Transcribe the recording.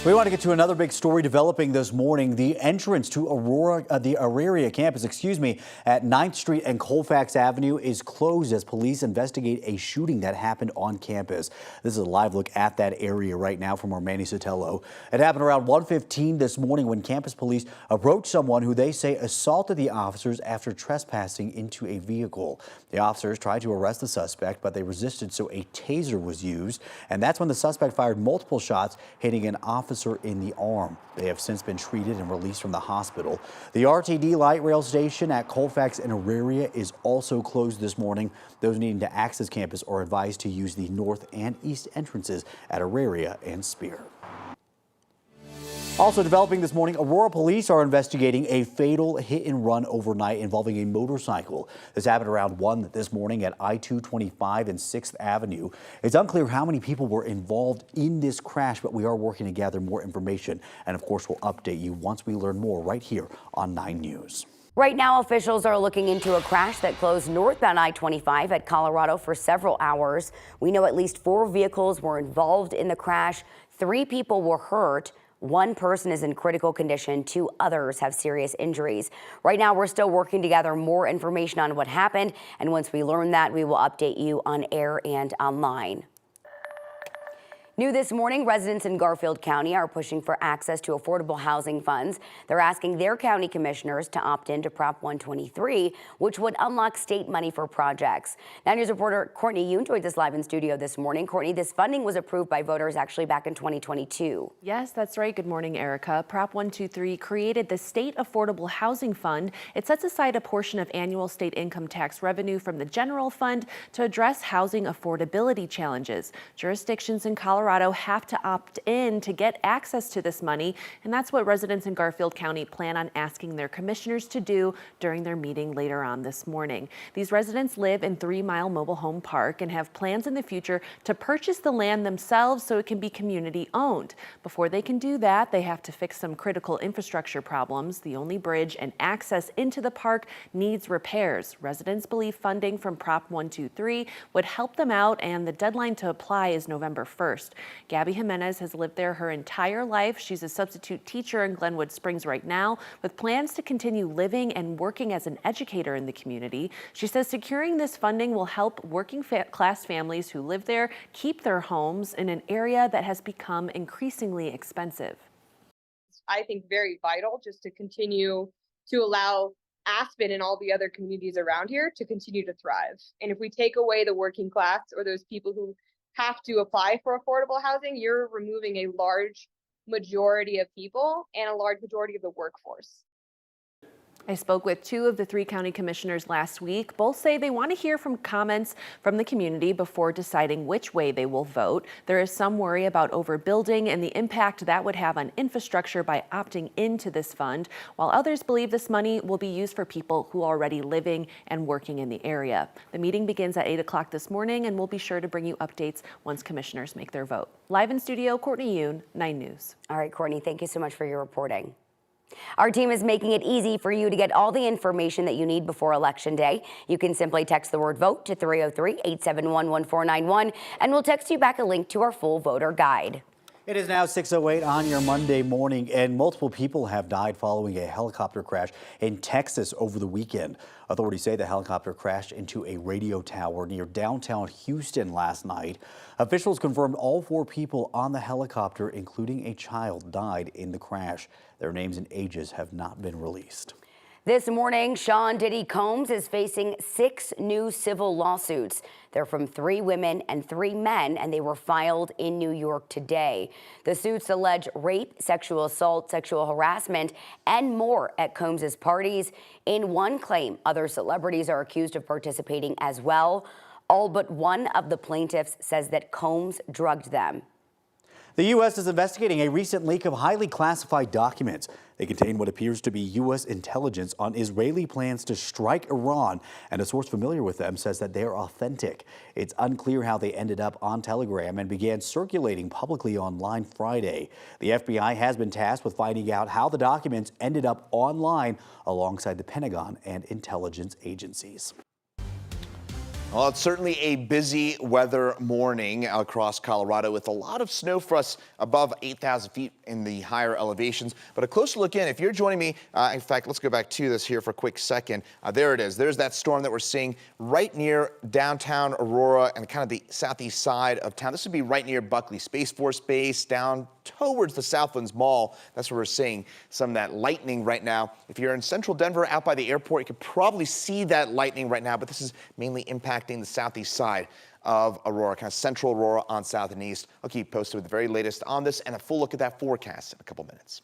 We want to get to another big story developing this morning. The entrance to the Auraria campus, at 9th Street and Colfax Avenue is closed as police investigate a shooting that happened on campus. This is a live look at that area right now from our Manny Sotelo. It happened around 1:15 this morning when campus police approached someone who they say assaulted the officers after trespassing into a vehicle. The officers tried to arrest the suspect, but they resisted, so a taser was used. And that's when the suspect fired multiple shots, hitting an officer in the arm. They have since been treated and released from the hospital. The RTD light rail station at Colfax and Auraria is also closed this morning. Those needing to access campus are advised to use the north and east entrances at Auraria and Spear. Also developing this morning, Aurora police are investigating a fatal hit and run overnight involving a motorcycle. This happened around 1 this morning at I25 and 6th Avenue. It's unclear how many people were involved in this crash, but we are working to gather more information. And of course, we'll update you once we learn more right here on 9 News. Right now, officials are looking into a crash that closed northbound I-25 at Colorado for several hours. We know at least 4 vehicles were involved in the crash. 3 people were hurt. 1 person is in critical condition. 2 others have serious injuries. Right now, we're still working to gather more information on what happened. And once we learn that, we will update you on air and online. New this morning, residents in Garfield County are pushing for access to affordable housing funds. They're asking their county commissioners to opt in to Prop 123, which would unlock state money for projects. 9 News reporter Courtney Yoon joined us live in studio this morning. Courtney, this funding was approved by voters actually back in 2022. Yes, that's right. Good morning, Erica. Prop 123 created the State Affordable Housing Fund. It sets aside a portion of annual state income tax revenue from the general fund to address housing affordability challenges. Jurisdictions in Colorado have to opt in to get access to this money, and that's what residents in Garfield County plan on asking their commissioners to do during their meeting later on this morning. These residents live in 3 Mile Mobile Home Park and have plans in the future to purchase the land themselves so it can be community owned. Before they can do that, they have to fix some critical infrastructure problems. The only bridge and access into the park needs repairs. Residents believe funding from Prop 123 would help them out, and the deadline to apply is November 1st. Gabby Jimenez has lived there her entire life. She's a substitute teacher in Glenwood Springs right now, with plans to continue living and working as an educator in the community. She says securing this funding will help working class families who live there keep their homes in an area that has become increasingly expensive. I think very vital just to continue to allow Aspen and all the other communities around here to continue to thrive. And if we take away the working class or those people who have to apply for affordable housing, you're removing a large majority of people and a large majority of the workforce. I spoke with 2 of the 3 county commissioners last week. Both say they want to hear from comments from the community before deciding which way they will vote. There is some worry about overbuilding and the impact that would have on infrastructure by opting into this fund, while others believe this money will be used for people who are already living and working in the area. The meeting begins at 8 o'clock this morning, and we'll be sure to bring you updates once commissioners make their vote. Live in studio, Courtney Yoon, 9 News. All right, Courtney, thank you so much for your reporting. Our team is making it easy for you to get all the information that you need before Election Day. You can simply text the word VOTE to 303-871-1491, and we'll text you back a link to our full voter guide. It is now 6:08 on your Monday morning, and multiple people have died following a helicopter crash in Texas over the weekend. Authorities say the helicopter crashed into a radio tower near downtown Houston last night. Officials confirmed all 4 people on the helicopter, including a child, died in the crash. Their names and ages have not been released. This morning, Sean Diddy Combs is facing 6 new civil lawsuits. They're from 3 women and 3 men, and they were filed in New York today. The suits allege rape, sexual assault, sexual harassment, and more at Combs's parties. In one claim, other celebrities are accused of participating as well. All but one of the plaintiffs says that Combs drugged them. The U.S. is investigating a recent leak of highly classified documents. They contain what appears to be U.S. intelligence on Israeli plans to strike Iran, and a source familiar with them says that they are authentic. It's unclear how they ended up on Telegram and began circulating publicly online Friday. The FBI has been tasked with finding out how the documents ended up online alongside the Pentagon and intelligence agencies. Well, it's certainly a busy weather morning across Colorado with a lot of snow for us above 8,000 feet in the higher elevations. But a closer look in, if you're joining me, in fact, let's go back to this here for a quick second. There it is. There's that storm that we're seeing right near downtown Aurora and kind of the southeast side of town. This would be right near Buckley Space Force Base, down towards the Southlands Mall. That's where we're seeing some of that lightning right now. If you're in central Denver out by the airport, you can probably see that lightning right now, but this is mainly impacting the southeast side of Aurora, kind of central Aurora on south and east. I'll keep you posted with the very latest on this and a full look at that forecast in a couple minutes.